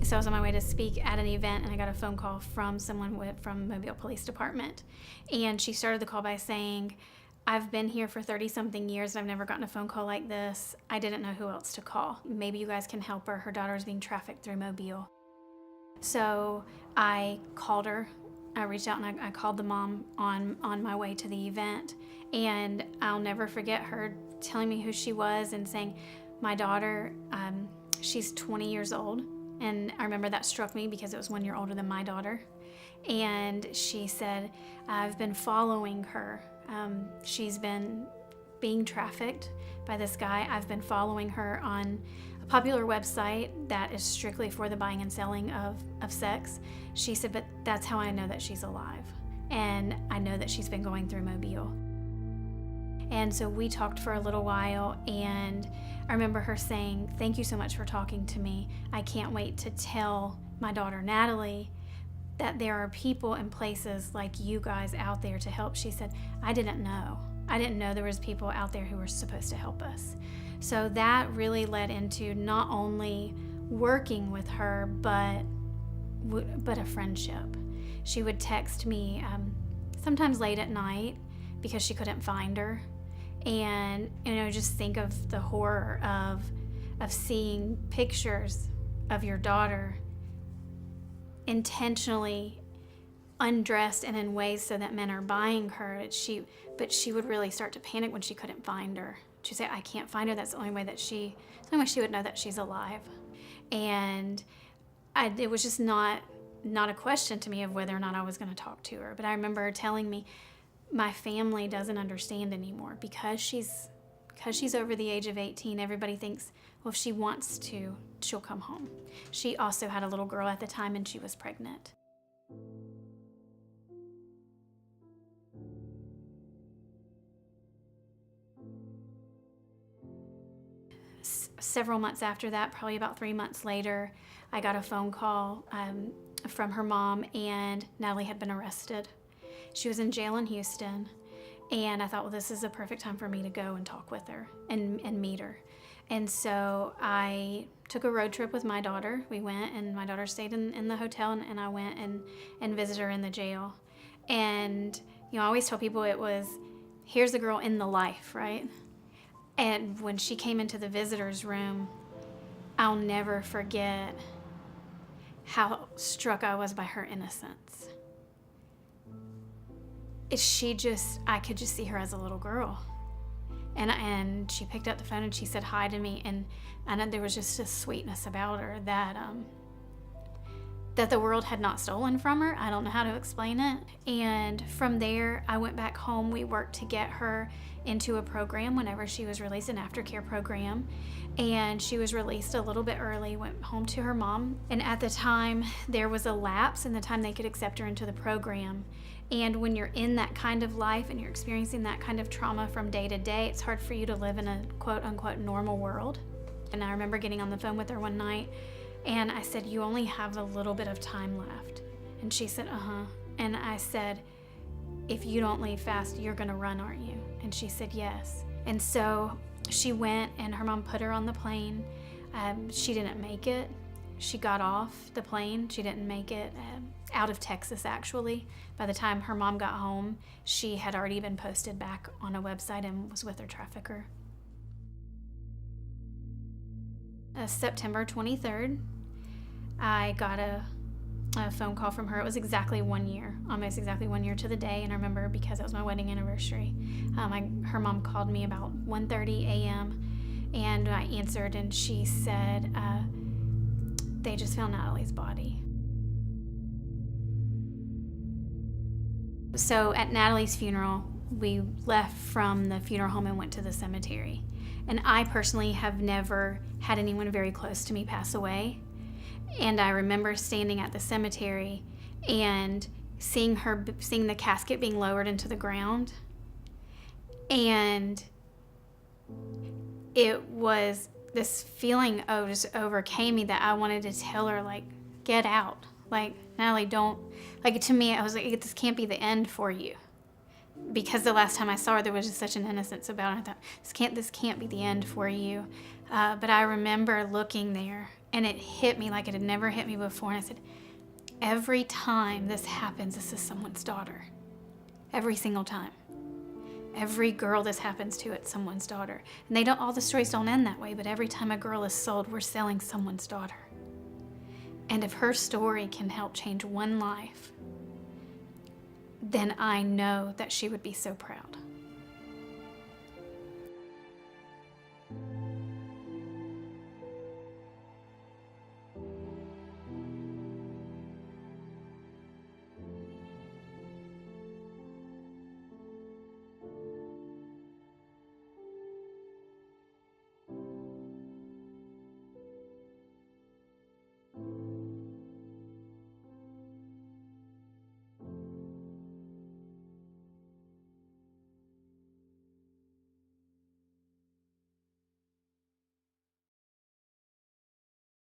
So I was on my way to speak at an event, and I got a phone call from someone from Mobile Police Department. And she started the call by saying, I've been here for 30-something years, and I've never gotten a phone call like this. I didn't know who else to call. Maybe you guys can help her. Her daughter is being trafficked through Mobile. So I called her. I reached out and I called the mom on my way to the event. And I'll never forget her telling me who she was and saying, my daughter, she's 20 years old. And I remember that struck me because it was 1 year older than my daughter. And she said, I've been following her. She's been being trafficked by this guy. I've been following her on a popular website that is strictly for the buying and selling of sex. She said, but that's how I know that she's alive. And I know that she's been going through Mobile. And so we talked for a little while, and I remember her saying, thank you so much for talking to me. I can't wait to tell my daughter Natalie that there are people and places like you guys out there to help. She said, I didn't know there was people out there who were supposed to help us. So that really led into not only working with her, but a friendship. She would text me sometimes late at night because she couldn't find her. And, just think of the horror of seeing pictures of your daughter intentionally undressed and in ways so that men are buying her. But she would really start to panic when she couldn't find her. She'd say, I can't find her. That's the only way she would know that she's alive. And it was just not a question to me of whether or not I was going to talk to her. But I remember her telling me, my family doesn't understand anymore because she's over the age of 18. Everybody thinks, well, if she wants to, she'll come home. She also had a little girl at the time, and she was pregnant. Several months after that, probably about 3 months later, I got a phone call from her mom, and Natalie had been arrested. She was in jail in Houston, and I thought, well, this is a perfect time for me to go and talk with her and meet her. And so I took a road trip with my daughter. We went, and my daughter stayed in the hotel, and I went and visited her in the jail. And, I always tell people it was, here's the girl in the life, right? And when she came into the visitor's room, I'll never forget how struck I was by her innocence. I could just see her as a little girl. And she picked up the phone and she said hi to me, and there was just a sweetness about her that the world had not stolen from her. I don't know how to explain it. And from there, I went back home. We worked to get her into a program whenever she was released, an aftercare program. And she was released a little bit early, went home to her mom. And at the time, there was a lapse in the time they could accept her into the program. And when you're in that kind of life and you're experiencing that kind of trauma from day to day, it's hard for you to live in a quote-unquote normal world. And I remember getting on the phone with her one night, and I said, you only have a little bit of time left. And she said, uh-huh. And I said, if you don't leave fast, you're gonna run, aren't you? And she said, yes. And so she went, and her mom put her on the plane. She didn't make it. She got off the plane. She didn't make it. Out of Texas, actually. By the time her mom got home, she had already been posted back on a website and was with her trafficker. September 23rd, I got a phone call from her. It was exactly 1 year, almost exactly 1 year to the day. And I remember because it was my wedding anniversary. Her mom called me about 1:30 a.m. and I answered, and she said, they just found Natalie's body. So at Natalie's funeral, we left from the funeral home and went to the cemetery. And I personally have never had anyone very close to me pass away. And I remember standing at the cemetery and seeing the casket being lowered into the ground. And it was this feeling just overcame me that I wanted to tell her, like, get out. Like, Natalie, don't. Like, to me, I was like, this can't be the end for you. Because the last time I saw her, there was just such an innocence about her. I thought, this can't be the end for you. But I remember looking there And it hit me like it had never hit me before. And I said, every time this happens, this is someone's daughter. Every single time. Every girl this happens to, it's someone's daughter. And all the stories don't end that way, but every time a girl is sold, we're selling someone's daughter. And if her story can help change one life, then I know that she would be so proud.